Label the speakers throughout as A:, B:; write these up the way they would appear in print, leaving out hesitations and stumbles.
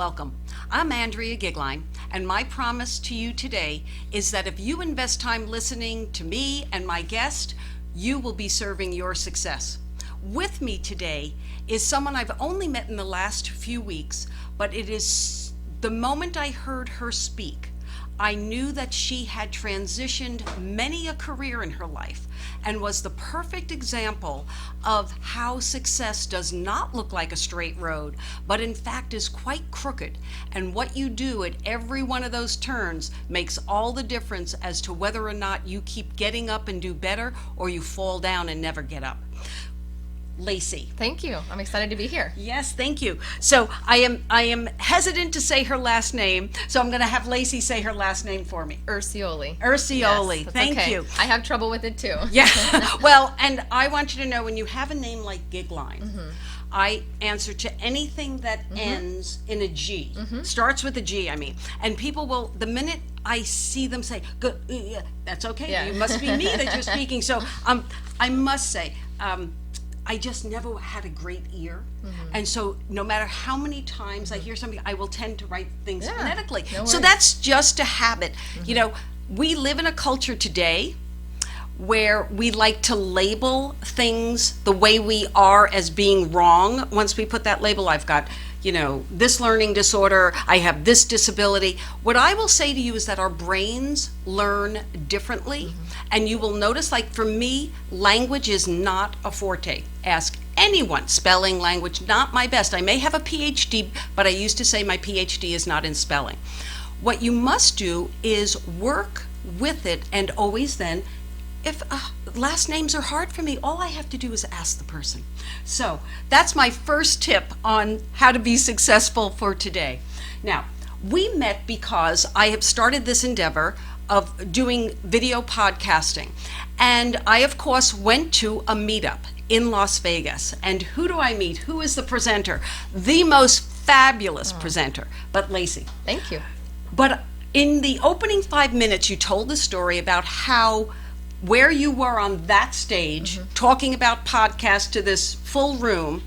A: Welcome. I'm Andrea Gigline, and my promise to you today is that if you invest time listening to me and my guest, you will be serving your success. With me today is someone I've only met in the last few weeks, but it is the moment I heard her speak, I knew that she had transitioned many a career in her life and was the perfect example of how success does not look like a straight road, but in fact is quite crooked. And what you do at every one of those turns makes all the difference as to whether or not you keep getting up and do better or you fall down and never get up. Lacey.
B: Thank you. I'm excited to be here.
A: Yes, thank you. So I am hesitant to say her last name, so I'm going to have Lacey say her last name for me.
B: Urcioli.
A: Urcioli.
B: Yes,
A: Thank
B: okay.
A: you.
B: I have trouble with it too.
A: Yeah. Well, and I want you to know when you have a name like Gigline, I answer to anything that ends in a G. Starts with a G, I mean. And people will, the minute I see them say, "Good," that's okay.
B: Yeah.
A: You must be me that you're speaking. So I must say, I just never had a great ear. And so no matter how many times I hear something, I will tend to write things phonetically.
B: No
A: So
B: worries.
A: that's just a habit. You know, we live in a culture today where we like to label things the way we are as being wrong. Once we put that label, I've got, this learning disorder, I have this disability. What I will say to you is that our brains learn differently. And you will notice, like for me, language is not a forte. Ask anyone. Spelling, language, not my best. I may have a PhD, but I used to say my PhD is not in spelling. What you must do is work with it, and always then, if last names are hard for me, all I have to do is ask the person. So that's my first tip on how to be successful for today. Now, we met because I have started this endeavor of doing video podcasting. And I, of course, went to a meetup in Las Vegas. And who do I meet? Who is the presenter? The most fabulous presenter, but Lacey.
B: Thank you.
A: But in the opening 5 minutes, you told the story about where you were on that stage, talking about podcasts to this full room,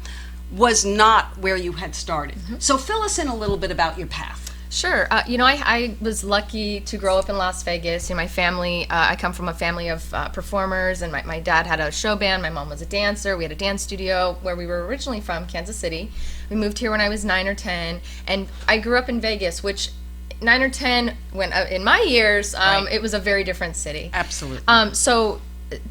A: was not where you had started. So fill us in a little bit about your path.
B: Sure. I was lucky to grow up in Las Vegas. My family, I come from a family of performers, and my dad had a show band. My mom was a dancer. We had a dance studio where we were originally from, Kansas City. We moved here when I was 9 or 10, and I grew up in Vegas, which 9 or 10, when in my years, it was a very different city.
A: Absolutely.
B: So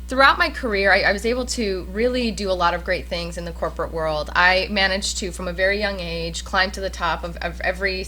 B: throughout my career, I was able to really do a lot of great things in the corporate world. I managed to, from a very young age, climb to the top of every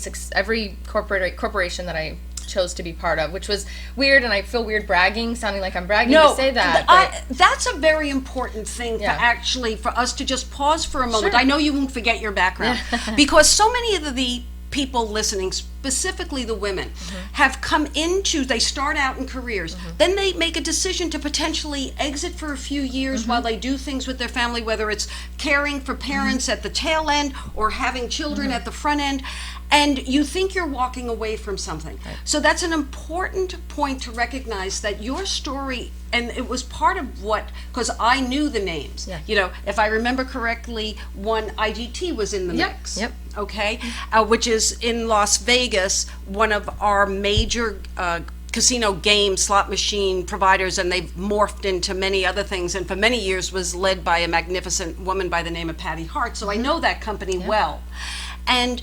B: corporation that I chose to be part of, which was weird, and I feel weird sounding like I'm bragging to say that.
A: That's a very important thing for us to just pause for a moment.
B: Sure.
A: I know you won't forget your background, because so many of the people listening, specifically the women, have come into, they start out in careers, then they make a decision to potentially exit for a few years while they do things with their family, whether it's caring for parents at the tail end or having children at the front end, and you think you're walking away from something.
B: Right.
A: So that's an important point to recognize, that your story, and it was part of what, because I knew the names.
B: Yeah.
A: If I remember correctly, one IGT was in the mix.
B: Yep.
A: Okay, which is in Las Vegas, one of our major casino game slot machine providers, and they've morphed into many other things, and for many years was led by a magnificent woman by the name of Patty Hart. So I know that company well. And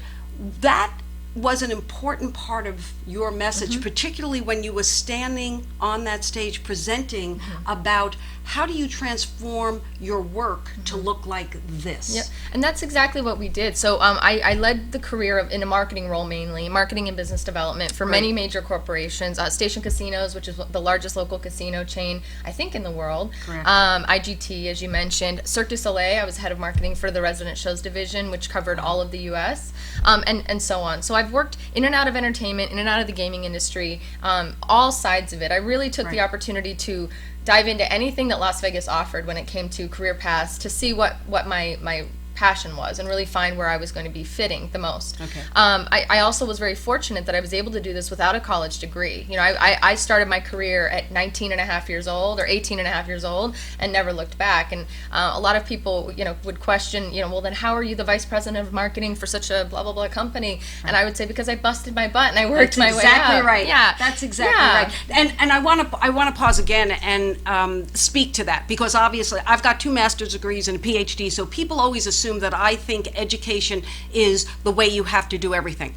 A: that was an important part of your message, particularly when you were standing on that stage presenting about how do you transform your work to look like this.
B: Yep, and that's exactly what we did. So I led the career in a marketing role, mainly marketing and business development for many major corporations, Station Casinos, which is the largest local casino chain, I think, in the world.
A: Correct.
B: IGT, as you mentioned. Cirque du Soleil, I was head of marketing for the resident shows division, which covered all of the U.S., and so on. So I've worked in and out of entertainment, in and out of the gaming industry, all sides of it. I really took the opportunity to dive into anything that Las Vegas offered when it came to career paths, to see what my passion was and really find where I was going to be fitting the most.
A: Okay.
B: I also was very fortunate that I was able to do this without a college degree. You know, I started my career at 19 and a half years old or 18 and a half years old and never looked back. And a lot of people, you know, would question, you know, well, then how are you the vice president of marketing for such a blah, blah, blah company? And I would say, because I busted my butt and I worked my way up.
A: That's exactly right.
B: Yeah.
A: That's exactly right. And I want to pause again and speak to that, because obviously I've got 2 master's degrees and a PhD, so people always assume that I think education is the way you have to do everything.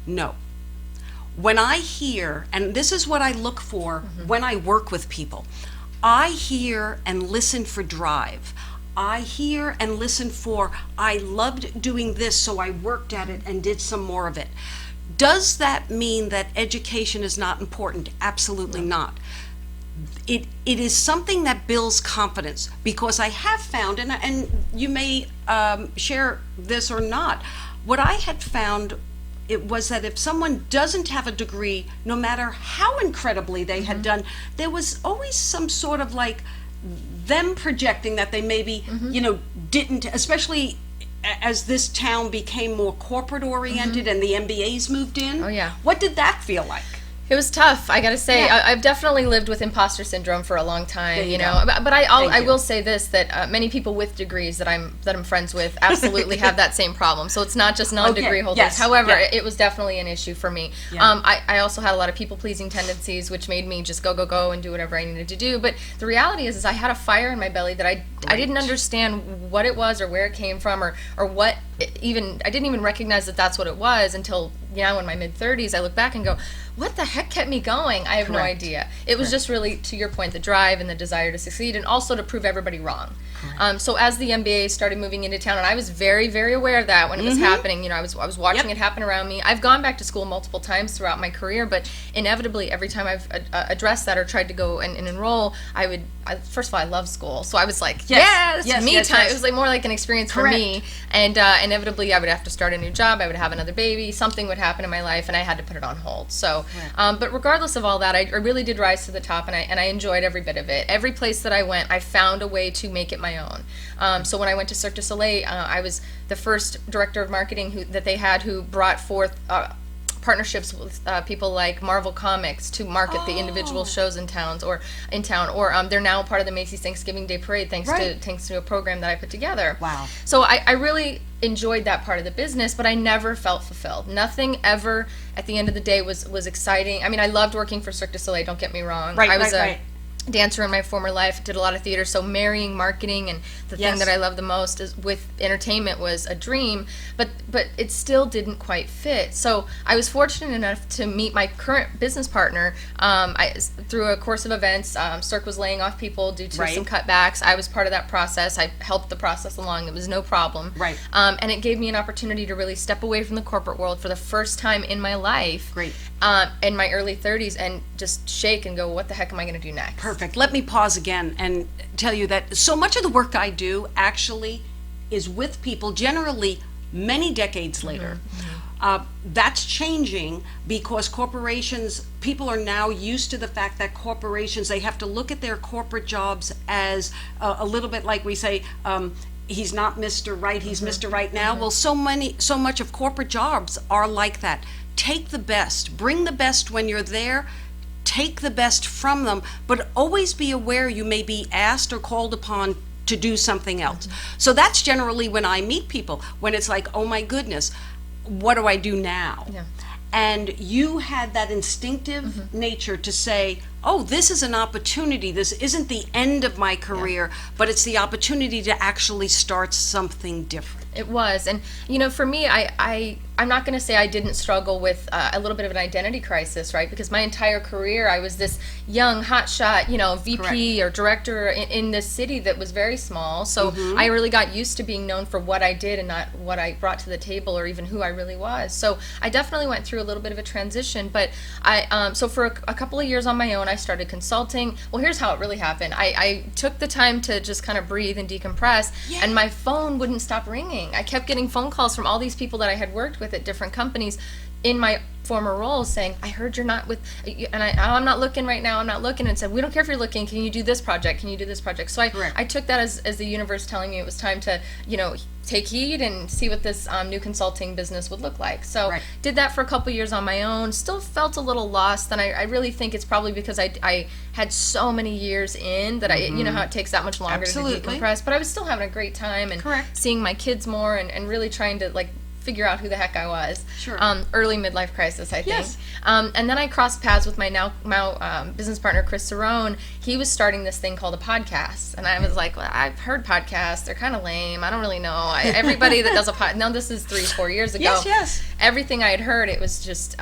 A: No. When I hear, and this is what I look for when I work with people, I hear and listen for drive. I hear and listen for, I loved doing this, so I worked at it and did some more of it. Does that mean that education is not important? Absolutely not. It is something that builds confidence, because I have found, and you may share this or not, what I had found, it was that if someone doesn't have a degree, no matter how incredibly they had done, there was always some sort of like them projecting that they maybe, you know, didn't, especially as this town became more corporate oriented and the MBAs moved in.
B: Oh, yeah.
A: What did that feel like?
B: It was tough, I gotta say.
A: Yeah.
B: I've definitely lived with imposter syndrome for a long time,
A: There you
B: you
A: go.
B: know. But I
A: Thank you.
B: will say this, that many people with degrees that I'm friends with absolutely have that same problem. So it's not just non-degree
A: Okay,
B: holders.
A: yes,
B: However,
A: yeah.
B: it was definitely an issue for me.
A: Yeah.
B: I also had a lot of people-pleasing tendencies, which made me just go and do whatever I needed to do. But the reality is I had a fire in my belly that I didn't understand what it was or where it came from or what even, I didn't even recognize that that's what it was until now in my mid-30s. I look back and go, what the heck kept me going? I have no
A: Correct.
B: idea. It was just really, to your point, the drive and the desire to succeed, and also to prove everybody wrong. So as the MBA started moving into town, and I was very, very aware of that when it was happening. You know, I was watching it happen around me. I've gone back to school multiple times throughout my career, but inevitably, every time I've addressed that or tried to go and enroll, first of all, I love school, so I was like,
A: Yes,
B: yes, me
A: yes,
B: time.
A: yes.
B: It was like more like an experience
A: Correct.
B: for me, and inevitably, I would have to start a new job. I would have another baby. Something would happen in my life, and I had to put it on hold. So, but regardless of all that, I really did rise to the top, and I enjoyed every bit of it. Every place that I went, I found a way to make it my own. So when I went to Cirque du Soleil, I was the first director of marketing that they had, who brought forth partnerships with people like Marvel Comics to market the individual shows in town, or they're now part of the Macy's Thanksgiving Day Parade thanks to a program that I put together.
A: Wow.
B: So I really enjoyed that part of the business, but I never felt fulfilled. Nothing ever at the end of the day was exciting. I mean, I loved working for Cirque du Soleil, don't get me wrong. I was a dancer in my former life, did a lot of theater, so marrying marketing and the thing that I love the most is with entertainment was a dream, but it still didn't quite fit. So I was fortunate enough to meet my current business partner through a course of events. Cirque was laying off people due to some cutbacks. I was part of that process. I helped the process along. It was no problem.
A: Right.
B: And it gave me an opportunity to really step away from the corporate world for the first time in my life.
A: Great.
B: In my early 30s, and just shake and go, what the heck am I going to do next?
A: Perfect. Let me pause again and tell you that so much of the work I do actually is with people generally many decades later. That's changing because corporations, people are now used to the fact that corporations, they have to look at their corporate jobs as a little bit like we say, he's not Mr. Right, he's Mr. Right now. Well, so much of corporate jobs are like that. Take the best, bring the best when you're there, take the best from them, but always be aware you may be asked or called upon to do something else. So that's generally when I meet people, when it's like, oh my goodness, what do I do now?
B: Yeah.
A: And you had that instinctive nature to say, oh, this is an opportunity. This isn't the end of my career, but it's the opportunity to actually start something different.
B: It was, and you know, for me, I'm not going to say I didn't struggle with a little bit of an identity crisis, right? Because my entire career, I was this young hotshot, you know, VP or director in this city that was very small. So I really got used to being known for what I did and not what I brought to the table or even who I really was. So I definitely went through a little bit of a transition. But so for a couple of years on my own, I started consulting. Well, here's how it really happened. I took the time to just kind of breathe and decompress, and my phone wouldn't stop ringing. I kept getting phone calls from all these people that I had worked with at different companies in my former roles saying, I heard you're not with, and I'm not looking right now, I'm not looking, and said, we don't care if you're looking, can you do this project, can you do this project? So I took that as the universe telling me it was time to, take heed and see what this new consulting business would look like. So did that for a couple years on my own, still felt a little lost, and I really think it's probably because I had so many years in that you know how it takes that much longer to decompress, but I was still having a great time and seeing my kids more and really trying to figure out who the heck I was. Early midlife crisis, I think. And then I crossed paths with my now business partner, Chris Cerrone. He was starting this thing called a podcast. And I was like, well, I've heard podcasts. They're kind of lame. I don't really know. Everybody that does a podcast, now this is 3-4 years ago. Everything I had heard, it was just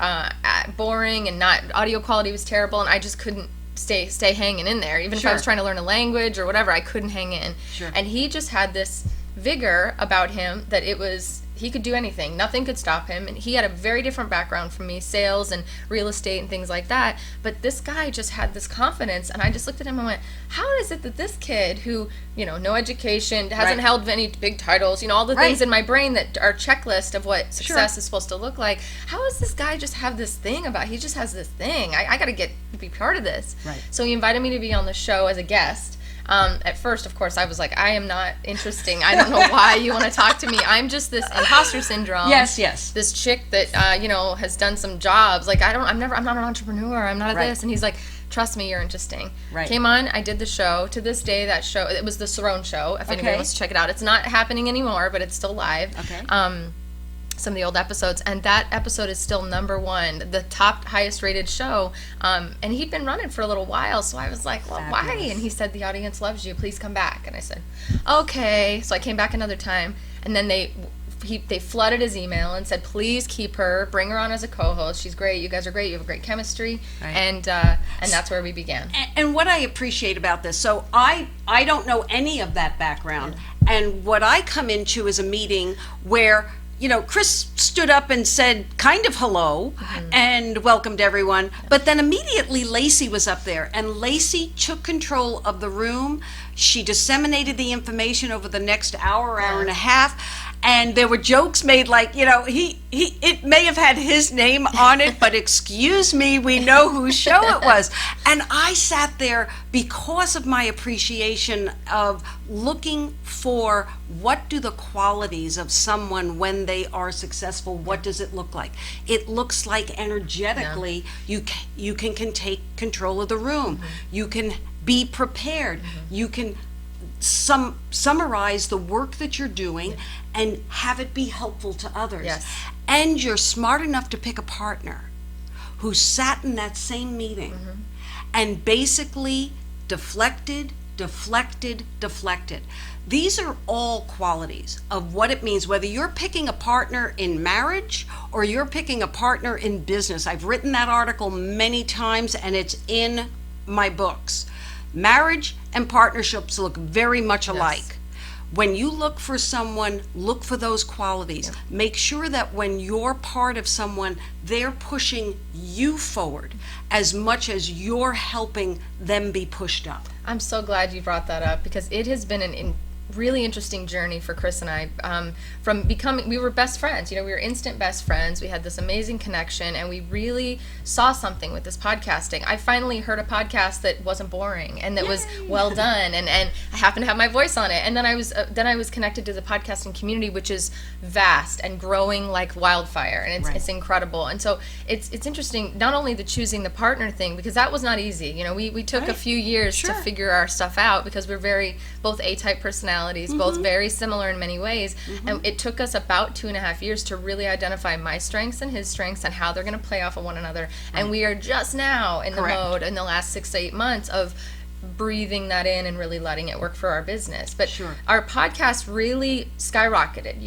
B: boring and audio quality was terrible. And I just couldn't stay hanging in there. Even if I was trying to learn a language or whatever, I couldn't hang in. And he just had this vigor about him that he could do anything. Nothing could stop him. And he had a very different background from me, sales and real estate and things like that. But this guy just had this confidence. And I just looked at him and went, how is it that this kid who, no education, hasn't held any big titles, all the things in my brain that are checklist of what success is supposed to look like, how does this guy just have this thing he just has this thing? I got to be part of this. So he invited me to be on the show as a guest. At first, of course, I was like, I am not interesting. I don't know why you want to talk to me. I'm just this imposter syndrome. This chick that, has done some jobs. I'm not an entrepreneur. I'm not this. And he's like, trust me, you're interesting. Came on, I did the show. To this day, that show, it was the Cerrone Show. If anybody wants to check it out. It's not happening anymore, but it's still live. Some of the old episodes, and that episode is still #1, the top highest rated show, and he'd been running for a little while, so I was like, well, why? And he said, the audience loves you, please come back. And I said, okay. So I came back another time, and then they flooded his email and said, please keep her, bring her on as a co-host, she's great, you guys are great, you have great chemistry. And that's where we began.
A: And what I appreciate about this, so I don't know any of that background, and what I come into is a meeting where Chris stood up and said kind of hello and welcomed everyone, but then immediately Lacey was up there, and Lacey took control of the room. She disseminated the information over the next hour and a half, and there were jokes made like, it may have had his name on it, but excuse me, we know whose show it was. And I sat there because of my appreciation of looking for what do the qualities of someone when they are successful, what does it look like? It looks like energetically you can take control of the room. You can be prepared. You can summarize the work that you're doing and have it be helpful to others. And you're smart enough to pick a partner who sat in that same meeting and basically deflected. These are all qualities of what it means, whether you're picking a partner in marriage or you're picking a partner in business. I've written that article many times, and it's in my books. Marriage and partnerships look very much alike. When you look for someone, look for those qualities. Make sure that when you're part of someone, they're pushing you forward as much as you're helping them be pushed up.
B: I'm so glad you brought that up, because it has been a really interesting journey for Chris and I. We were best friends. We were instant best friends. We had this amazing connection, and we really saw something with this podcasting. I finally heard a podcast that wasn't boring and that was well done, and I happened to have my voice on it. And then I was connected to the podcasting community, which is vast and growing like wildfire, and it's incredible. And so it's interesting, not only the choosing the partner thing, because that was not easy. We took a few years to figure our stuff out, because we're both A-type personalities, both very similar in many ways, and it took us about 2.5 years to really identify my strengths and his strengths and how they're going to play off of one another. And we are just now in the mode in the last 6 to 8 months of breathing that in and really letting it work for our business. But our podcast really skyrocketed.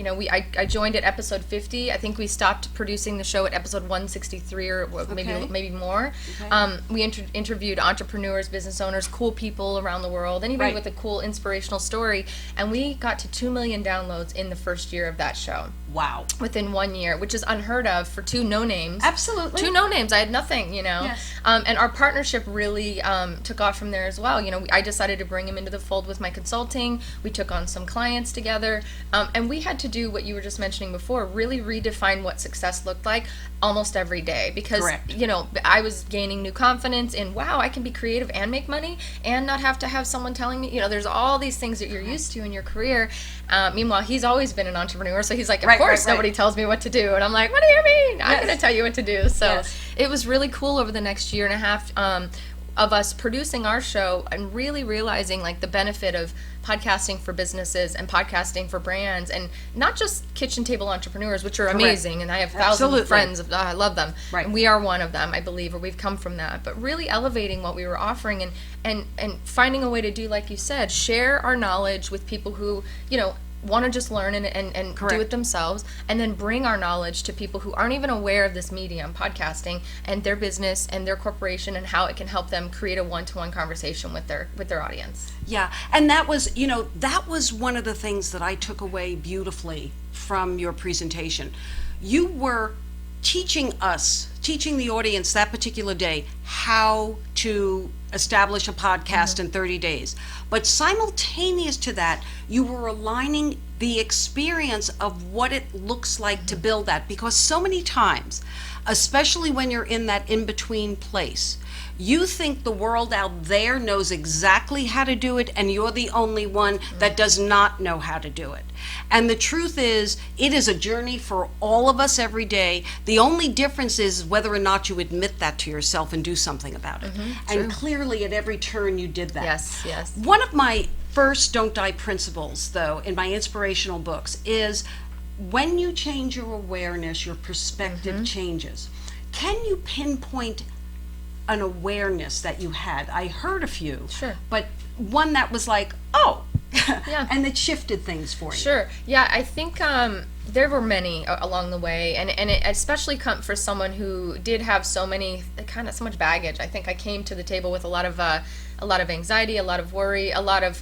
B: I joined at episode 50. I think we stopped producing the show at episode 163 or maybe more. We interviewed entrepreneurs, business owners, cool people around the world, anybody with a cool inspirational story, and we got to 2 million downloads in the first year of that show.
A: Wow.
B: within 1 year, which is unheard of for two no names.
A: Absolutely.
B: Two no names. I had nothing,
A: Yes.
B: And our partnership really took off from there as well. I decided to bring him into the fold with my consulting. We took on some clients together, and we had to do what you were just mentioning before, really redefine what success looked like almost every day, because
A: Correct.
B: I was gaining new confidence in, wow, I can be creative and make money and not have to have someone telling me, there's all these things that you're used to in your career. Meanwhile, he's always been an entrepreneur, so he's like, of course nobody tells me what to do. And I'm like, what do you mean? I'm going to tell you what to do. So it was really cool over the next year and a half of us producing our show and really realizing like the benefit of podcasting for businesses and podcasting for brands, and not just kitchen table entrepreneurs, which are amazing, and I have thousands of friends, I love them, and we are one of them, I believe, or we've come from that, but really elevating what we were offering and finding a way to do, like you said, share our knowledge with people who, want to just learn and do it themselves, and then bring our knowledge to people who aren't even aware of this medium, podcasting, and their business and their corporation, and how it can help them create a one-to-one conversation with their audience.
A: Yeah, and that was, that was one of the things that I took away beautifully from your presentation. You were teaching the audience that particular day how to establish a podcast in 30 days. But simultaneous to that, you were aligning the experience of what it looks like to build that. Because so many times, especially when you're in that in-between place, you think the world out there knows exactly how to do it, and you're the only one that does not know how to do it. And the truth is, it is a journey for all of us every day. The only difference is whether or not you admit that to yourself and do something about it. And clearly at every turn you did that.
B: Yes.
A: One of my first Don't Die principles, though, in my inspirational books is when you change your awareness, your perspective changes. Can you pinpoint an awareness that you had? I heard a few, but one that was like, oh, and it shifted things for you.
B: Sure. Yeah, I think there were many along the way, and it especially for someone who did have so much baggage. I think I came to the table with a lot of anxiety, a lot of worry, a lot of,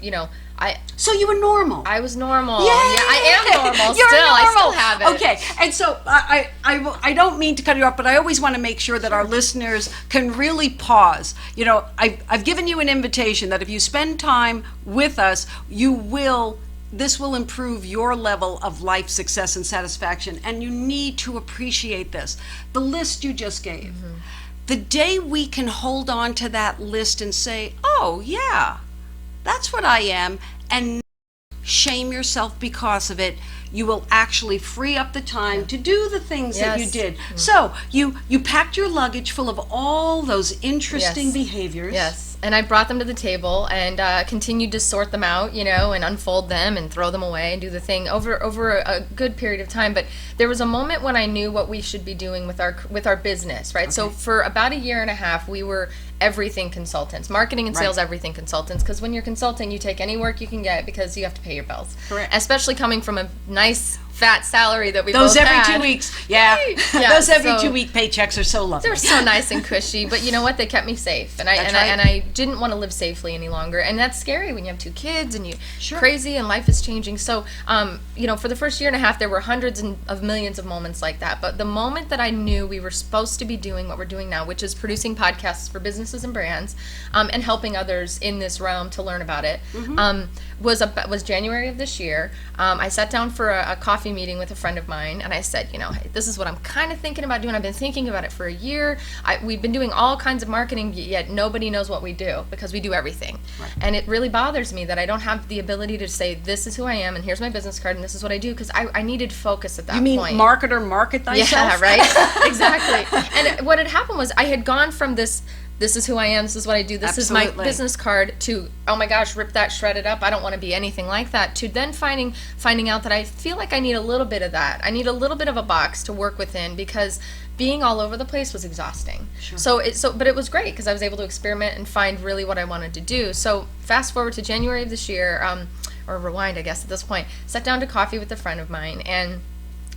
A: So you were normal.
B: I was normal.
A: Yay!
B: Yeah, I am normal.
A: You're
B: still.
A: normal.
B: I still have it.
A: Okay, and so I don't mean to cut you off, but I always want to make sure that our listeners can really pause. I've given you an invitation that if you spend time with us, this will improve your level of life success and satisfaction, and you need to appreciate this. The list you just gave. The day we can hold on to that list and say, oh yeah, that's what I am, and shame yourself because of it, you will actually free up the time to do the things that you did. So you packed your luggage full of all those interesting behaviors.
B: Yes. And I brought them to the table and continued to sort them out, and unfold them and throw them away and do the thing over a good period of time. But there was a moment when I knew what we should be doing with our business, right? So for about a year and a half, we were everything consultants, marketing and sales, everything consultants. Because when you're consulting, you take any work you can get because you have to pay your bills.
A: Correct.
B: Especially coming from a nice fat salary that we
A: those
B: both
A: every
B: had.
A: 2 weeks. Yeah. Those every 2 week paychecks are so lovely.
B: They're so nice and cushy, but you know what? They kept me safe, and I didn't want to live safely any longer, and that's scary when you have 2 kids and you crazy and life is changing. So, for the first year and a half, there were hundreds of millions of moments like that. But the moment that I knew we were supposed to be doing what we're doing now, which is producing podcasts for businesses and brands, and helping others in this realm to learn about it, was January of this year. I sat down for a coffee meeting with a friend of mine, and I said, hey, this is what I'm kind of thinking about doing. I've been thinking about it for a year. We've been doing all kinds of marketing, yet nobody knows what we do because we do everything. And it really bothers me that I don't have the ability to say, this is who I am, and here's my business card, and this is what I do, because I needed focus at that point.
A: You mean market thyself?
B: Yeah, right? Exactly. And what had happened was I had gone from this is who I am, this is what I do, this is my business card, to, oh my gosh, rip that, shred it up, I don't want to be anything like that, to then finding out that I feel like I need a little bit of that. I need a little bit of a box to work within, because being all over the place was exhausting. But it was great because I was able to experiment and find really what I wanted to do. So fast forward to January of this year, or rewind, I guess, at this point, sat down to coffee with a friend of mine, and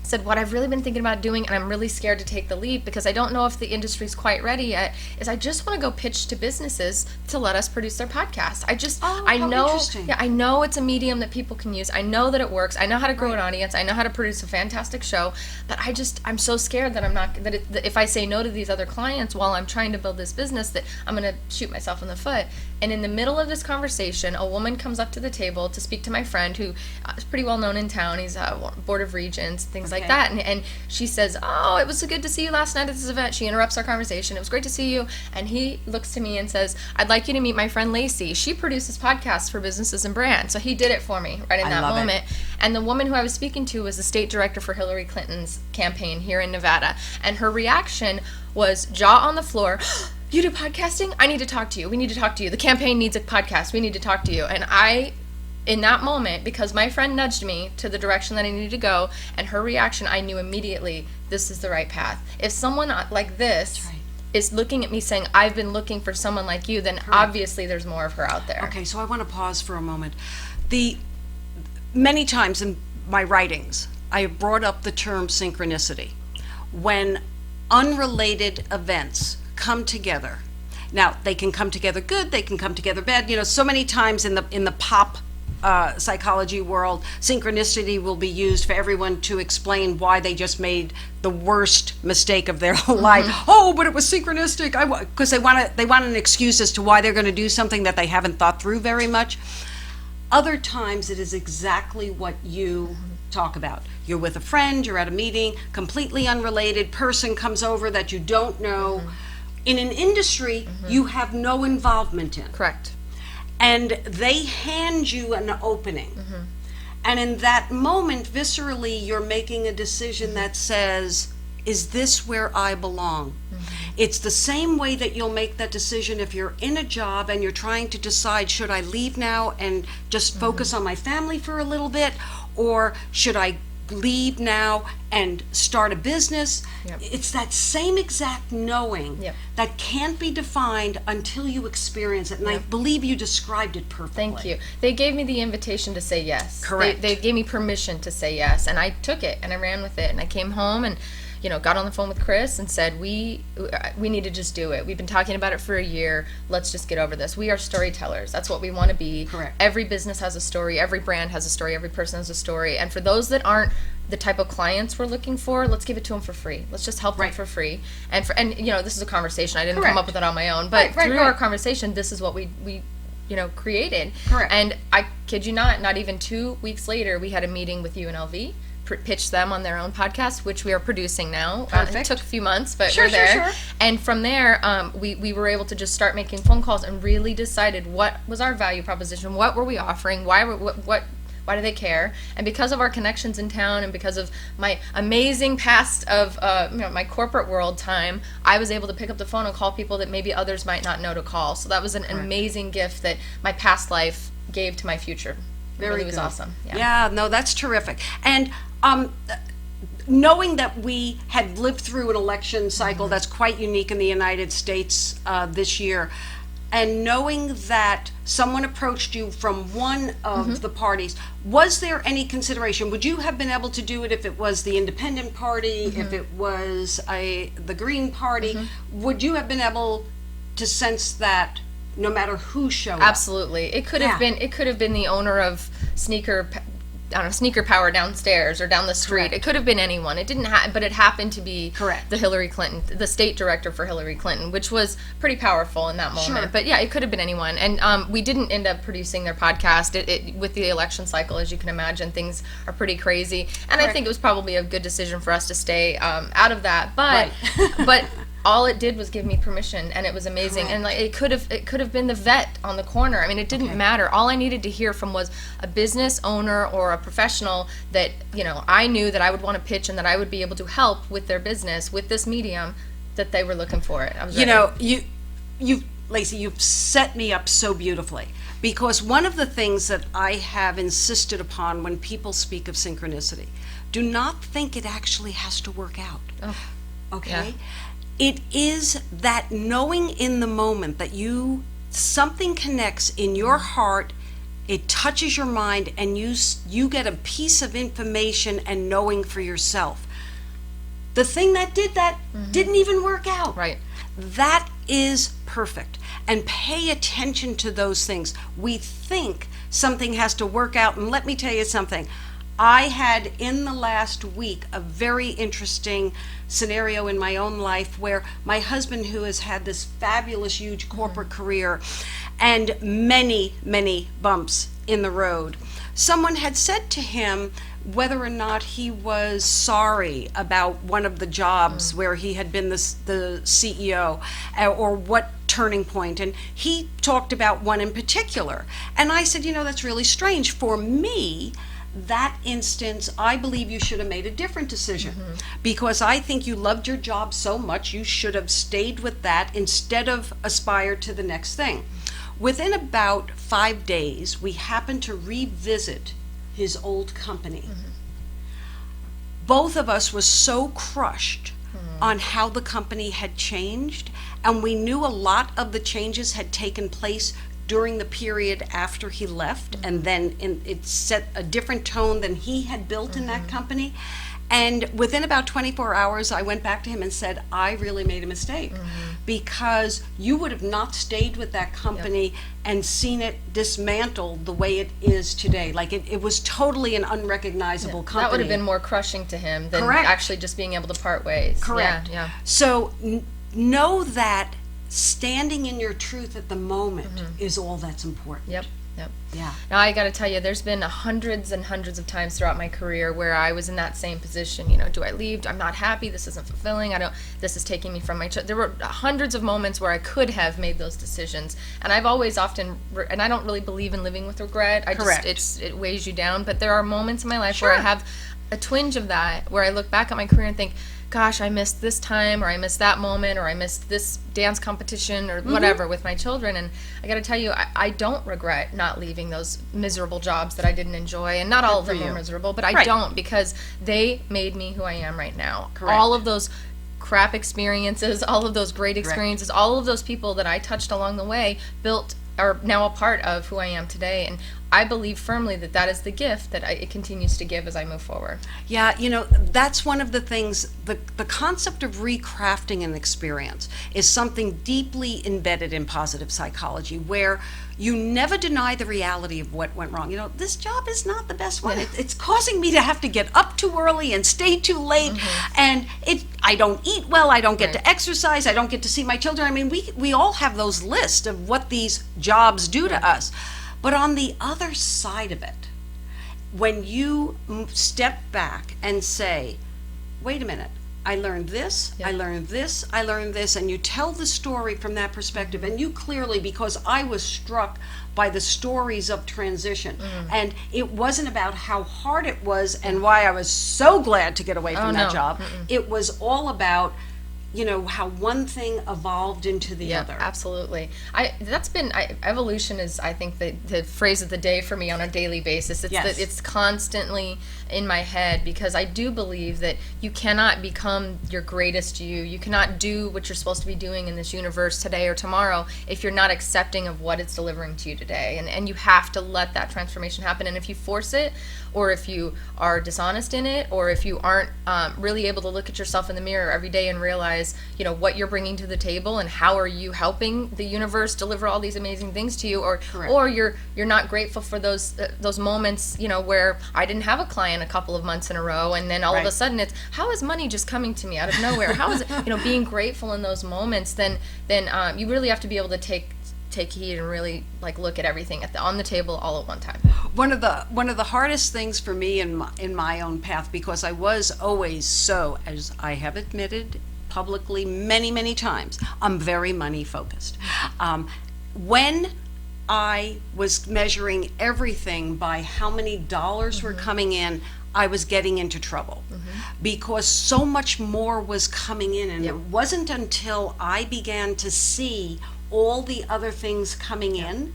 B: said, what I've really been thinking about doing, and I'm really scared to take the leap because I don't know if the industry's quite ready yet, is I just want to go pitch to businesses to let us produce their podcast. I
A: how
B: know,
A: interesting.
B: yeah, I know it's a medium that people can use. I know that it works. I know how to grow an audience. I know how to produce a fantastic show, but I'm so scared that if I say no to these other clients while I'm trying to build this business, that I'm going to shoot myself in the foot. And in the middle of this conversation, a woman comes up to the table to speak to my friend who is pretty well known in town. He's Board of Regents, things like that. And she says, oh, it was so good to see you last night at this event. She interrupts our conversation. It was great to see you. And he looks to me and says, I'd like you to meet my friend Lacey. She produces podcasts for businesses and brands. So he did it for me right in that moment. And the woman who I was speaking to was the state director for Hillary Clinton's campaign here in Nevada. And her reaction was jaw on the floor. You do podcasting? I need to talk to you. We need to talk to you. The campaign needs a podcast. We need to talk to you. And in that moment, because my friend nudged me to the direction that I needed to go, and her reaction, I knew immediately this is the right path. If someone like this is looking at me saying, I've been looking for someone like you, then obviously there's more of her out there.
A: Okay, so I want to pause for a moment. Many times in my writings, I have brought up the term synchronicity. When unrelated events come together. Now, they can come together good, they can come together bad. So many times in the pop psychology world, synchronicity will be used for everyone to explain why they just made the worst mistake of their life. Oh, but it was synchronistic, because they want an excuse as to why they're going to do something that they haven't thought through very much. Other times it is exactly what you talk about. You're with a friend, you're at a meeting, completely unrelated person comes over that you don't know. In an industry you have no involvement in.
B: Correct.
A: And they hand you an opening. And in that moment, viscerally, you're making a decision that says, is this where I belong? It's the same way that you'll make that decision if you're in a job and you're trying to decide, should I leave now and just focus on my family for a little bit? Or should I leave now and start a business? It's that same exact knowing that can't be defined until you experience it. And I believe you described it perfectly.
B: Thank you. They gave me the invitation to say yes.
A: Correct.
B: They gave me permission to say yes, and I took it and I ran with it, and I came home and got on the phone with Chris and said, we need to just do it. We've been talking about it for a year. Let's just get over this. We are storytellers. That's what we want to be.
A: Correct.
B: Every business has a story. Every brand has a story. Every person has a story. And for those that aren't the type of clients we're looking for, let's give it to them for free. Let's just help them for free. And this is a conversation. I didn't come up with it on my own, but through our conversation, this is what we created.
A: Correct.
B: And I kid you not even 2 weeks later, we had a meeting with UNLV. Pitch them on their own podcast, which we are producing now. It took a few months, but we're there. And from there, we were able to just start making phone calls and really decided what was our value proposition, what were we offering, why do they care? And because of our connections in town and because of my amazing past of my corporate world time, I was able to pick up the phone and call people that maybe others might not know to call. So that was an amazing gift that my past life gave to my future. It really was awesome.
A: Yeah, no, that's terrific. And knowing that we had lived through an election cycle that's quite unique in the United States this year, and knowing that someone approached you from one of the parties, was there any consideration? Would you have been able to do it if it was the Independent Party, if it was the Green Party? Would you have been able to sense that no matter who showed up?
B: Absolutely. It could have been. It could have been the owner of Sneaker Power downstairs or down the street.
A: Correct.
B: It could have been anyone. It didn't but it happened to be the Hillary Clinton, the state director for Hillary Clinton, which was pretty powerful in that moment. But yeah, it could have been anyone. And we didn't end up producing their podcast. With the election cycle, as you can imagine, things are pretty crazy. And I think it was probably a good decision for us to stay out of that. But but all it did was give me permission, and it was amazing. And it could have been the vet on the corner. I mean, it didn't matter. All I needed to hear from was a business owner or a professional that I knew that I would want to pitch and that I would be able to help with their business with this medium, that they were looking for it. I was ready.
A: Lacey, you've set me up so beautifully, because one of the things that I have insisted upon when people speak of synchronicity, do not think it actually has to work out. Okay. It is that knowing in the moment that something connects in your heart it touches your mind, and you get a piece of information and knowing for yourself. The thing that did that didn't even work out.
B: Right.
A: That is perfect. And pay attention to those things. We think something has to work out, and let me tell you something. I had in the last week a very interesting scenario in my own life where my husband, who has had this fabulous, huge corporate career and many, many bumps in the road, someone had said to him whether or not he was sorry about one of the jobs where he had been the CEO, or what turning point, and he talked about one in particular. And I said, that's really strange. For me, that instance, I believe you should have made a different decision, because I think you loved your job so much you should have stayed with that instead of aspired to the next thing. Within about 5 days, we happened to revisit his old company. Both of us were so crushed on how the company had changed, and we knew a lot of the changes had taken place during the period after he left, and then it set a different tone than he had built in that company. And within about 24 hours, I went back to him and said, I really made a mistake, because you would have not stayed with that company and seen it dismantled the way it is today. Like it was totally an unrecognizable company.
B: That would have been more crushing to him than
A: Correct.
B: actually just being able to part ways.
A: Correct.
B: Yeah.
A: So know that standing in your truth at the moment is all that's important.
B: Yep.
A: Yeah.
B: Now I got to tell you, there's been hundreds and hundreds of times throughout my career where I was in that same position. Do I leave? I'm not happy. This isn't fulfilling. This is taking me from my. There were hundreds of moments where I could have made those decisions, and I've always and I don't really believe in living with regret.
A: Correct.
B: It weighs you down. But there are moments in my life where I have a twinge of that, where I look back at my career and think, gosh, I missed this time, or I missed that moment, or I missed this dance competition, or whatever with my children. And I got to tell you, I don't regret not leaving those miserable jobs that I didn't enjoy. And not all of them were miserable, but I don't, because they made me who I am right now.
A: Correct.
B: All of those crap experiences, all of those great experiences, all of those people that I touched along the way are now a part of who I am today. And I believe firmly that that is the gift that it continues to give as I move forward.
A: Yeah, that's one of the things, the concept of recrafting an experience is something deeply embedded in positive psychology, where you never deny the reality of what went wrong. This job is not the best one. It's causing me to have to get up too early and stay too late, and I don't eat well, I don't get to exercise, I don't get to see my children. I mean, we all have those lists of what these jobs do to us. But on the other side of it, when you step back and say, wait a minute, I learned this, I learned this, I learned this, and you tell the story from that perspective, and you clearly, because I was struck by the stories of transition, and it wasn't about how hard it was and why I was so glad to get away from that job. It was all about how one thing evolved into the other.
B: Absolutely. Evolution is, I think, the phrase of the day for me on a daily basis. It's constantly in my head, because I do believe that you cannot become your greatest you. You cannot do what you're supposed to be doing in this universe today or tomorrow if you're not accepting of what it's delivering to you today. And you have to let that transformation happen. And if you force it, or if you are dishonest in it, or if you aren't really able to look at yourself in the mirror every day and realize, what you're bringing to the table and how are you helping the universe deliver all these amazing things to you, or you're not grateful for those moments, where I didn't have a client a couple of months in a row, and then all of a sudden it's, how is money just coming to me out of nowhere? How is it, being grateful in those moments? Then you really have to be able to take heed and really look at everything on the table all at one time.
A: One of the hardest things for me in my own path, because I was always so, as I have admitted publicly many, many times, I'm very money focused. When I was measuring everything by how many dollars were coming in, I was getting into trouble, because so much more was coming in, and it wasn't until I began to see all the other things coming in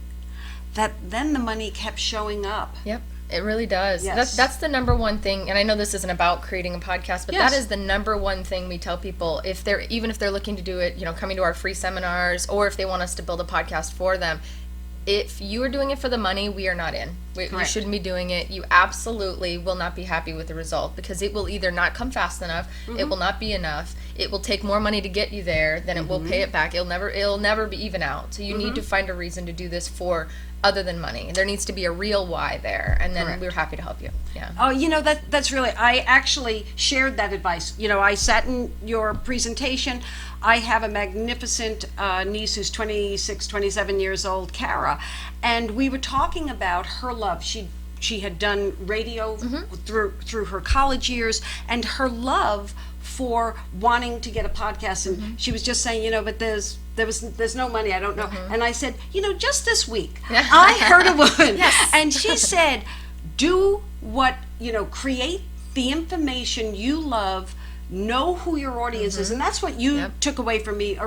A: that then the money kept showing up.
B: Yep, it really does.
A: Yes.
B: That's the number one thing, and I know this isn't about creating a podcast, but that is the number one thing we tell people, if they're looking to do it, coming to our free seminars, or if they want us to build a podcast for them. if you are doing it for the money, we are not in. You
A: Correct.
B: shouldn't be doing it. You absolutely will not be happy with the result, because it will either not come fast enough, it will not be enough, it will take more money to get you there than it will pay it back. It'll never be even out. So you need to find a reason to do this for other than money. There needs to be a real why there, and then
A: Correct.
B: we're happy to help you. Yeah.
A: Oh, that's really, I actually shared that advice. I sat in your presentation. I have a magnificent niece who's 26, 27 years old, Kara, and we were talking about her love. She had done radio through her college years, and her love for wanting to get a podcast. And she was just saying, but there's no money. I don't know. And I said, just this week, I heard a woman, and she said, do what, create the information you love, know who your audience is. And that's what you took away from me,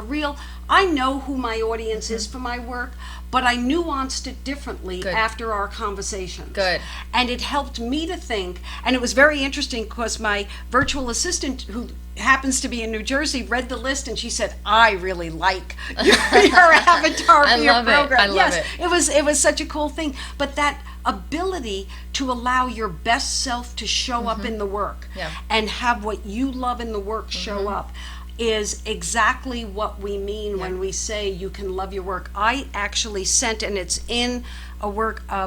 A: I know who my audience is for my work, but I nuanced it differently after our conversations.
B: Good.
A: And it helped me to think, and it was very interesting because my virtual assistant, who happens to be in New Jersey, read the list, and she said, I really like your avatar for your program.
B: I love it.
A: It was such a cool thing. But that ability to allow your best self to show up in the work and have what you love in the work show up is exactly what we mean when we say you can love your work. I actually sent, and it's in a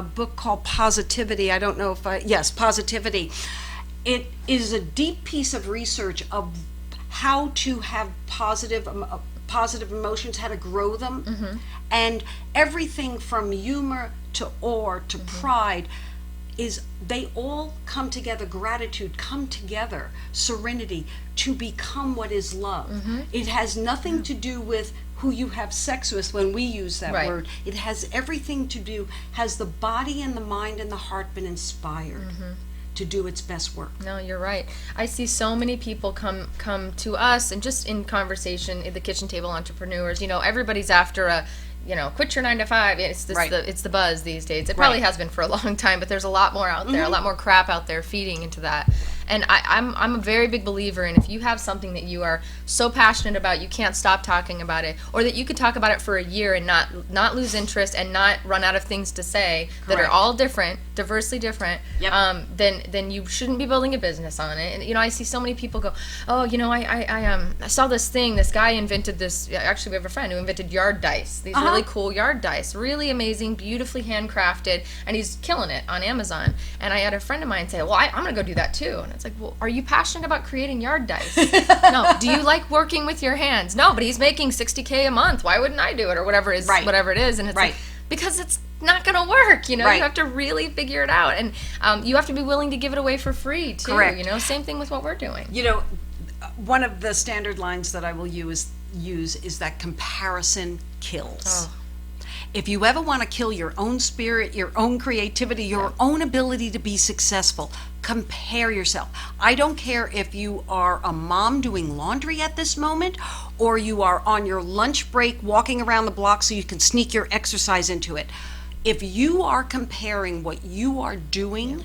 A: book called Positivity. I don't know if Positivity. It is a deep piece of research of how to have positive emotions, how to grow them, and everything from humor to awe to pride they all come together. Gratitude come together, serenity, to become what is love. It has nothing to do with who you have sex with when we use that word. It has everything to do, has the body and the mind and the heart been inspired to do its best work?
B: No, you're right. I see so many people come to us, and just in conversation at the kitchen table, entrepreneurs, everybody's after quit your 9 to 5. It's the buzz these days. It probably has been for a long time, but there's a lot more out there, a lot more crap out there feeding into that. And I'm a very big believer in, if you have something that you are so passionate about, you can't stop talking about it, or that you could talk about it for a year and not lose interest and not run out of things to say that are all different, diversely different, then you shouldn't be building a business on it. And I see so many people go, I saw this thing, this guy invented this. Actually, we have a friend who invented yard dice. These really cool yard dice, really amazing, beautifully handcrafted, and he's killing it on Amazon. And I had a friend of mine say, well, I'm gonna go do that too. And it's like, well, are you passionate about creating yard dice? No. Do you like working with your hands? No, but he's making $60K a month. Why wouldn't I do it? Or whatever it is. And it's like, because it's not going to work. You have to really figure it out. And you have to be willing to give it away for free too.
A: Correct.
B: Same thing with what we're doing.
A: One of the standard lines that I will use is that comparison kills. If you ever want to kill your own spirit, your own creativity, your own ability to be successful, compare yourself. I don't care if you are a mom doing laundry at this moment, or you are on your lunch break walking around the block so you can sneak your exercise into it. If you are comparing what you are doing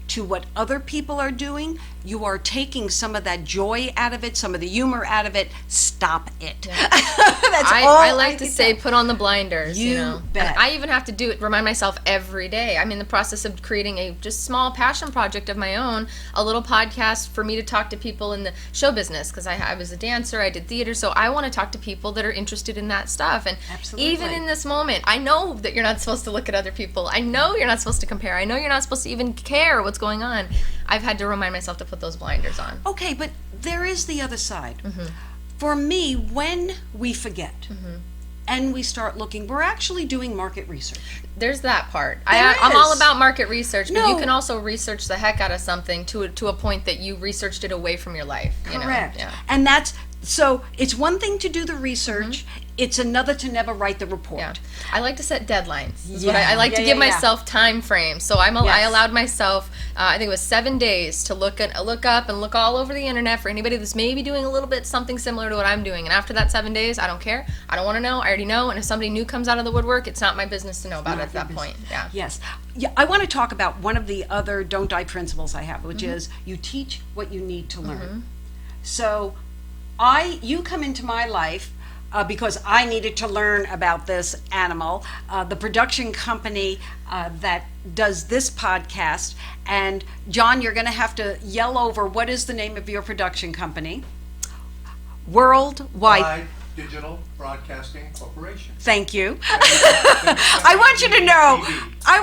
A: to what other people are doing, you are taking some of that joy out of it, some of the humor out of it. Stop it. That's all
B: I like to say, put on the blinders.
A: You bet.
B: And I even have to remind myself every day. I'm in the process of creating a just small passion project of my own, a little podcast for me to talk to people in the show business, because I was a dancer, I did theater, so I want to talk to people that are interested in that stuff. And even in this moment, I know that you're not supposed to look at other people. I know you're not supposed to compare. I know you're not supposed to even care what's going on. I've had to remind myself to put those blinders on.
A: Okay, but there is the other side. For me, when we forget and we start looking, we're actually doing market research.
B: There's that part. I'm all about market research, but you can also research the heck out of something to a point that you researched it away from your life.
A: Correct.
B: Yeah.
A: And so it's one thing to do the research, it's another to never write the report.
B: Yeah. I like to set deadlines. I like to give myself time frames. So I allowed myself, I think it was 7 days to look up and look all over the internet for anybody that's maybe doing a little bit something similar to what I'm doing. And after that 7 days, I don't care. I don't want to know. I already know. And if somebody new comes out of the woodwork, it's not my business to know about it at that point. Yeah.
A: Yes. Yeah, I want to talk about one of the other don't die principles I have, which is you teach what you need to learn. So you come into my life because I needed to learn about this animal, the production company that does this podcast. And John, you're going to have to yell over, what is the name of your production company? Worldwide
C: Digital Broadcasting Corporation.
A: Thank you. I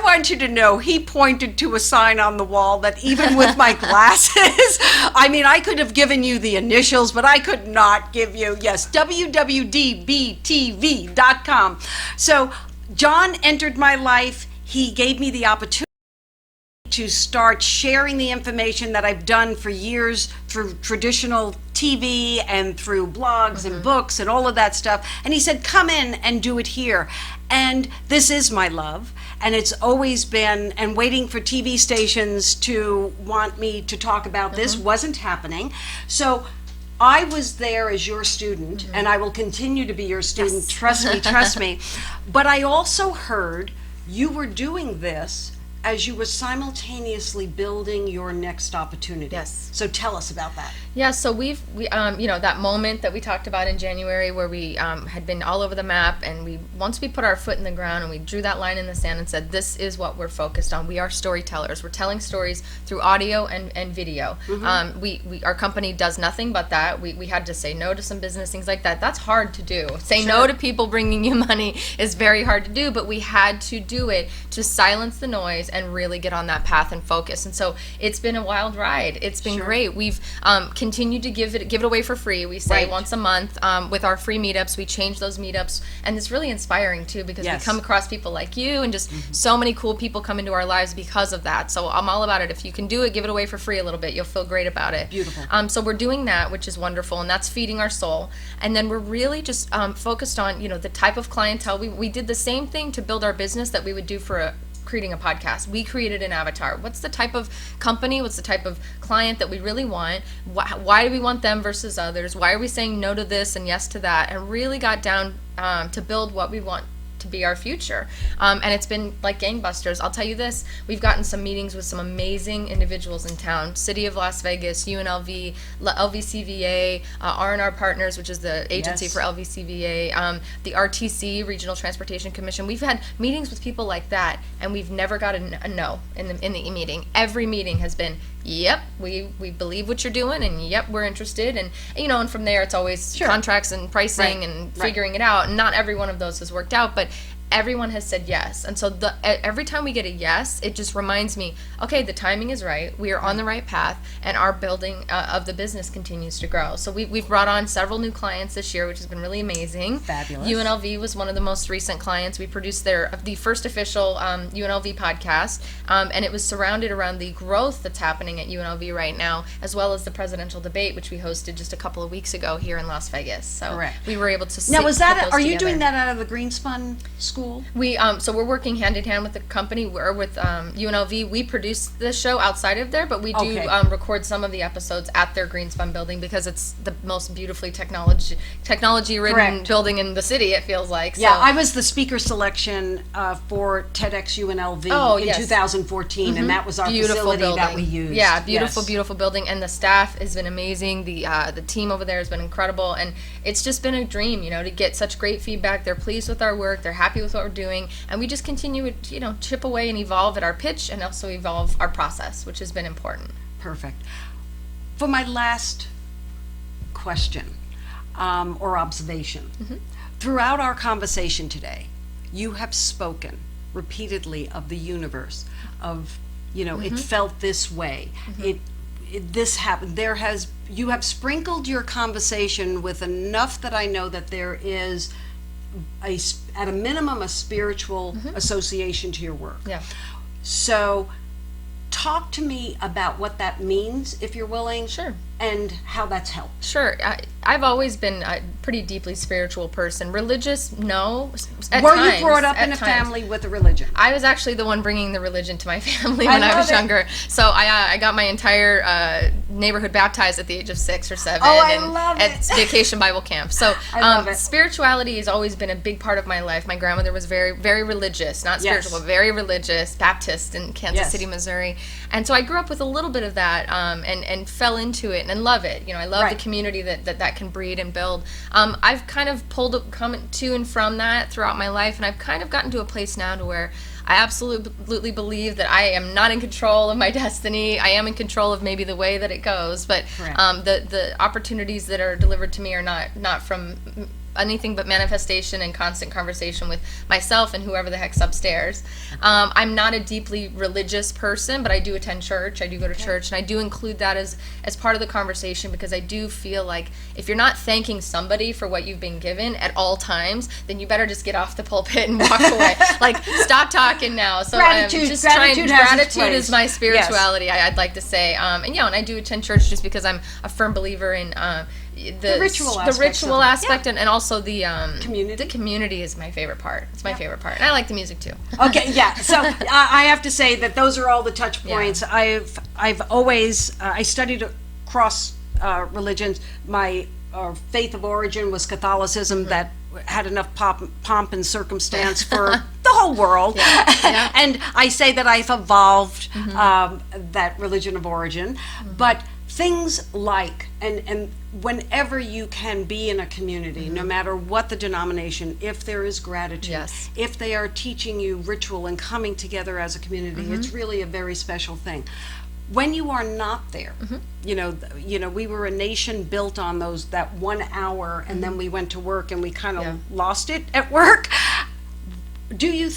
A: want you to know, he pointed to a sign on the wall that even with my glasses, I mean, I could have given you the initials, but I could not give you, yes, WWDBTV.com. So John entered my life. He gave me the opportunity to start sharing the information that I've done for years through traditional TV and through blogs and books and all of that stuff. And he said, come in and do it here. And this is my love. And it's always been, and waiting for TV stations to want me to talk about this wasn't happening. So I was there as your student, and I will continue to be your student. Trust me, trust me. But I also heard you were doing this as you were simultaneously building your next opportunity.
B: Yes.
A: So tell us about that.
B: Yeah, so we that moment that we talked about in January where we had been all over the map, and once we put our foot in the ground and we drew that line in the sand and said, this is what we're focused on. We are storytellers. We're telling stories through audio and video. Our company does nothing but that. We had to say no to some business, things like that. That's hard to do. Say no to people bringing you money is very hard to do, but we had to do it to silence the noise and really get on that path and focus. And so it's been a wild ride. It's been great. We've continued to give it away for free. We say once a month with our free meetups. We change those meetups, and it's really inspiring too, because we come across people like you, and just so many cool people come into our lives because of that. So I'm all about it. If you can do it, give it away for free a little bit. You'll feel great about it.
A: Beautiful.
B: So we're doing that, which is wonderful, and that's feeding our soul. And then we're really just focused on the type of clientele. We did the same thing to build our business that we would do for creating a podcast. We created an avatar. What's the type of company, what's the type of client that we really want? Why do we want them versus others? Why are we saying no to this and yes to that? And really got down to build what we want to be our future. And it's been like gangbusters. I'll tell you this, we've gotten some meetings with some amazing individuals in town. City of Las Vegas, UNLV, LVCVA, R&R Partners, which is the agency for LVCVA, the RTC, Regional Transportation Commission. We've had meetings with people like that, and we've never got a no in the meeting. Every meeting has been, yep, we believe what you're doing, and yep, we're interested. And and from there it's always contracts and pricing and figuring it out. And not every one of those has worked out, but everyone has said yes. And so every time we get a yes, it just reminds me, okay, the timing is right, we are on the right path, and our building of the business continues to grow. So we've brought on several new clients this year, which has been really amazing.
A: Fabulous.
B: UNLV was one of the most recent clients. We produced the first official UNLV podcast, and it was surrounded around the growth that's happening at UNLV right now, as well as the presidential debate, which we hosted just a couple of weeks ago here in Las Vegas. So we were able to
A: now, are you
B: together.
A: doing that out of the Greenspun School?
B: We so we're working hand in hand with the company. We're with UNLV. We produce the show outside of there, but we do record some of the episodes at their Greenspun building, because it's the most beautifully technology-ridden building in the city, it feels like.
A: Yeah, I was the speaker selection for TEDx UNLV in 2014, and that was our facility
B: building
A: that we used.
B: Yeah, beautiful building, and the staff has been amazing. The team over there has been incredible, and it's just been a dream, to get such great feedback. They're pleased with our work. They're happy with what we're doing, and we just continue to chip away and evolve at our pitch, and also evolve our process, which has been important.
A: Perfect. For my last question or observation, throughout our conversation today, you have spoken repeatedly of the universe, of it felt this way, this happened. You have sprinkled your conversation with enough that I know that there is at a minimum a spiritual association to your work.
B: Yeah.
A: So talk to me about what that means, if you're willing.
B: Sure.
A: And how that's helped.
B: Sure. I've always been a pretty deeply spiritual person. Religious, no.
A: Were you brought up in a family with a religion?
B: I was actually the one bringing the religion to my family when I was younger. So I got my entire neighborhood baptized at the age of 6 or 7.
A: Oh, I love it.
B: At Vacation Bible Camp. So
A: I love it.
B: Spirituality has always been a big part of my life. My grandmother was very, very religious. Not spiritual, but very religious, Baptist in Kansas City, Missouri. And so I grew up with a little bit of that and fell into it. and love it. I love
A: Right.
B: the community that can breed and build. I've kind of come to and from that throughout my life, and I've kind of gotten to a place now to where I absolutely believe that I am not in control of my destiny. I am in control of maybe the way that it goes, but
A: Correct.
B: the opportunities that are delivered to me are not from anything but manifestation and constant conversation with myself and whoever the heck's upstairs. I'm not a deeply religious person, but I do attend church. I do go to church, and I do include that as part of the conversation, because I do feel like if you're not thanking somebody for what you've been given at all times, then you better just get off the pulpit and walk away. Like, stop talking now. So
A: Gratitude-
B: just
A: gratitude has its
B: gratitude is
A: place.
B: my spirituality. I'd like to say, and I do attend church just because I'm a firm believer in the
A: ritual
B: the
A: aspects
B: ritual
A: of it.
B: aspect, and also the
A: Community.
B: The community is my favorite part. It's my favorite part, and I like the music too.
A: Okay, yeah. So I have to say that those are all the touch points. I've always I studied across religions. My faith of origin was Catholicism that had enough pomp and circumstance for the whole world.
B: Yeah.
A: And I say that I've evolved that religion of origin, but things like and whenever you can be in a community, no matter what the denomination, if there is gratitude,
B: Yes.
A: if they are teaching you ritual and coming together as a community, it's really a very special thing. When you are not there, you know, we were a nation built on that 1 hour, and then we went to work and we kind of lost it at work. Do you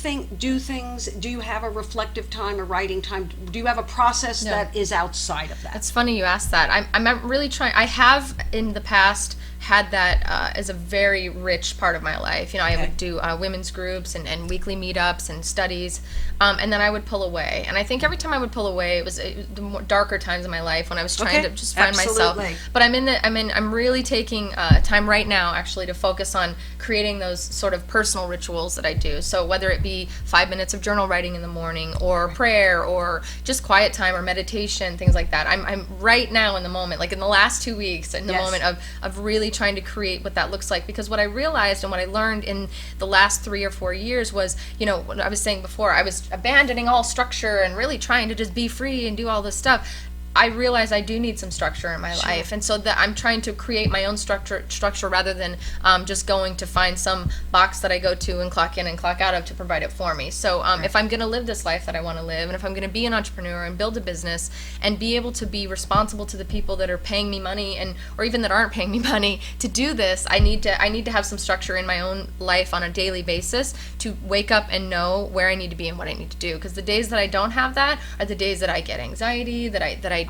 A: have a reflective time, a writing time? Do you have a process that is outside of that?
B: It's funny you asked that. I'm really trying. I have in the past had that as a very rich part of my life. I would do women's groups and weekly meetups and studies, and then I would pull away. And I think every time I would pull away, it was the more darker times in my life when I was trying to just find myself. But I'm really taking time right now actually to focus on creating those sort of personal rituals that I do. So whether it be 5 minutes of journal writing in the morning, or prayer, or just quiet time, or meditation, things like that. I'm right now in the moment, like in the last 2 weeks, in the moment of really trying to create what that looks like. Because what I realized and what I learned in the last 3 or 4 years was, what I was saying before, I was abandoning all structure and really trying to just be free and do all this stuff. I realize I do need some structure in my life, and so that I'm trying to create my own structure rather than just going to find some box that I go to and clock in and clock out of to provide it for me. So if I'm going to live this life that I want to live, and if I'm going to be an entrepreneur and build a business and be able to be responsible to the people that are paying me money or even that aren't paying me money to do this, I need to have some structure in my own life on a daily basis to wake up and know where I need to be and what I need to do. Because the days that I don't have that are the days that I get anxiety, that I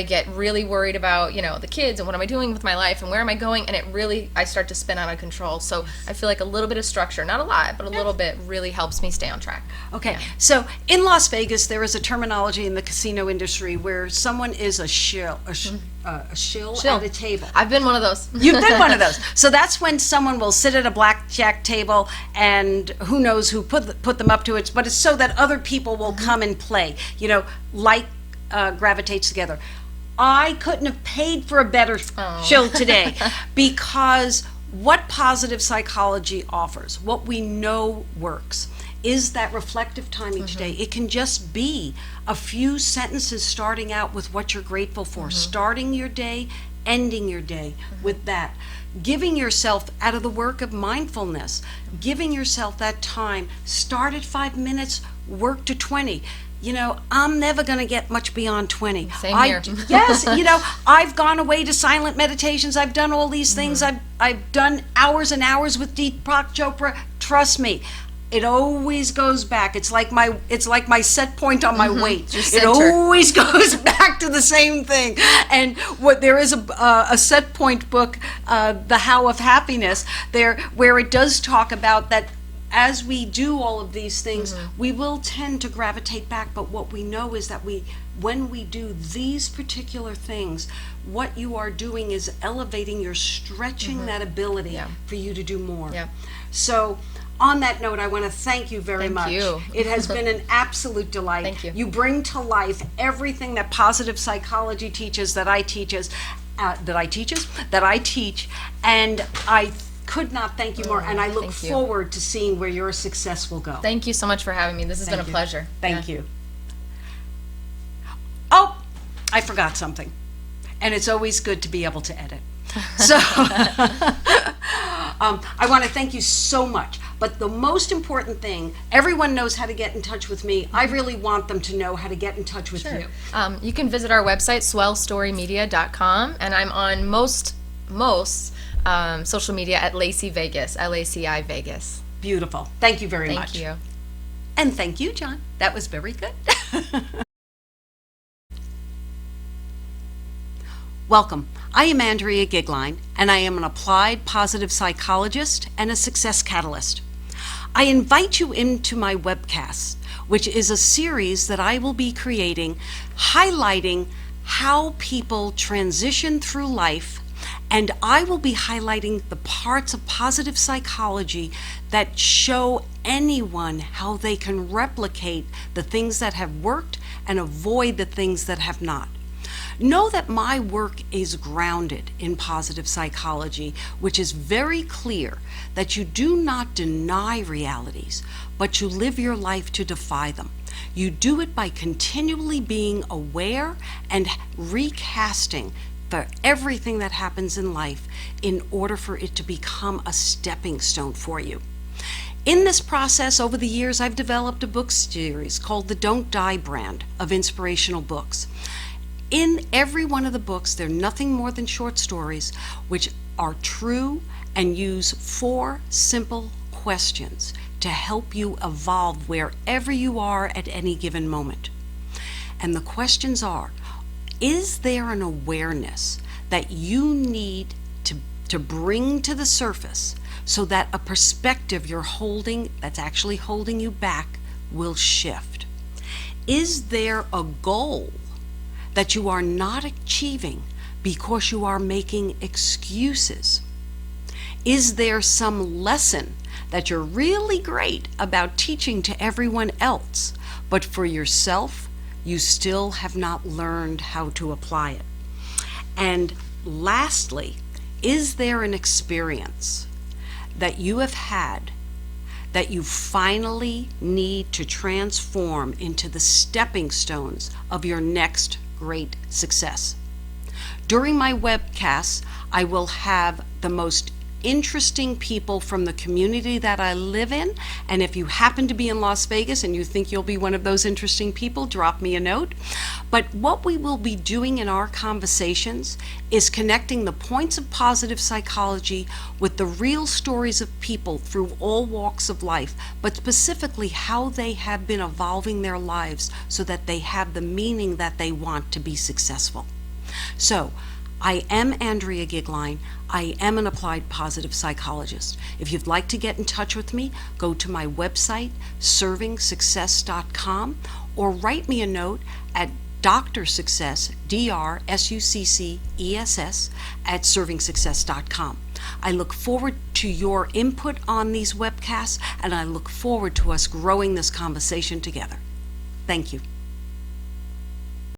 B: get really worried about, the kids and what am I doing with my life and where am I going, and I start to spin out of control. So I feel like a little bit of structure, not a lot, but a little bit really helps me stay on track.
A: Okay, so in Las Vegas, there is a terminology in the casino industry where someone is a shill at a table.
B: I've been one of those.
A: You've been one of those. So that's when someone will sit at a blackjack table, and who knows who put them up to it, but it's so that other people will come and play. Gravitates together. I couldn't have paid for a better show today, because what positive psychology offers, what we know works, is that reflective time each day. It can just be a few sentences starting out with what you're grateful for, starting your day, ending your day with that. Giving yourself, out of the work of mindfulness, giving yourself that time. Start at 5 minutes, work to 20. I'm never going to get much beyond 20.
B: Same here.
A: Yes, I've gone away to silent meditations. I've done all these things. I've done hours and hours with Deepak Chopra. Trust me, it always goes back. It's like my set point on my weight. It always goes back to the same thing. And there is a set point book, The How of Happiness, where it does talk about that. As we do all of these things, we will tend to gravitate back, but what we know is that when we do these particular things, what you are doing is elevating, you're stretching that ability for you to do more.
B: Yeah.
A: So on that note, I want to thank you very much.
B: Thank you.
A: It has been an absolute delight.
B: Thank you.
A: You bring to life everything that positive psychology teaches, that I teach, and I could not thank you more, and I look
B: Thank you.
A: forward to seeing where your success will go.
B: Thank you so much for having me. This has been a pleasure.
A: Thank you. Oh, I forgot something. and it's always good to be able to edit. So I want to thank you so much. But the most important thing, everyone knows how to get in touch with me. I really want them to know how to get in touch with you.
B: You can visit our website, swellstorymedia.com, and I'm on most social media at Laci Vegas, Laci Vegas.
A: Beautiful. Thank you very much.
B: Thank you.
A: And thank you, John. That was very good. Welcome. I am Andrea Gigline, and I am an applied positive psychologist and a success catalyst. I invite you into my webcast, which is a series that I will be creating highlighting how people transition through life, and I will be highlighting the parts of positive psychology that show anyone how they can replicate the things that have worked and avoid the things that have not. Know that my work is grounded in positive psychology, which is very clear that you do not deny realities, but you live your life to defy them. You do it by continually being aware and recasting for everything that happens in life in order for it to become a stepping stone for you. In this process, over the years, I've developed a book series called the Don't Die brand of inspirational books. In every one of the books, they're nothing more than short stories which are true and use 4 simple questions to help you evolve wherever you are at any given moment. And the questions are, is there an awareness that you need to bring to the surface so that a perspective you're holding that's actually holding you back will shift? Is there a goal that you are not achieving because you are making excuses? Is there some lesson that you're really great about teaching to everyone else, but for yourself, you still have not learned how to apply it? And lastly, is there an experience that you have had that you finally need to transform into the stepping stones of your next great success? During my webcasts, I will have the most interesting people from the community that I live in, and if you happen to be in Las Vegas and you think you'll be one of those interesting people, drop me a note. But what we will be doing in our conversations is connecting the points of positive psychology with the real stories of people through all walks of life, but specifically how they have been evolving their lives so that they have the meaning that they want to be successful. So, I am Andrea Gigline. I am an applied positive psychologist. If you'd like to get in touch with me, go to my website, servingsuccess.com, or write me a note at drsuccess, DRSUCCESS, at servingsuccess.com. I look forward to your input on these webcasts, and I look forward to us growing this conversation together. Thank you.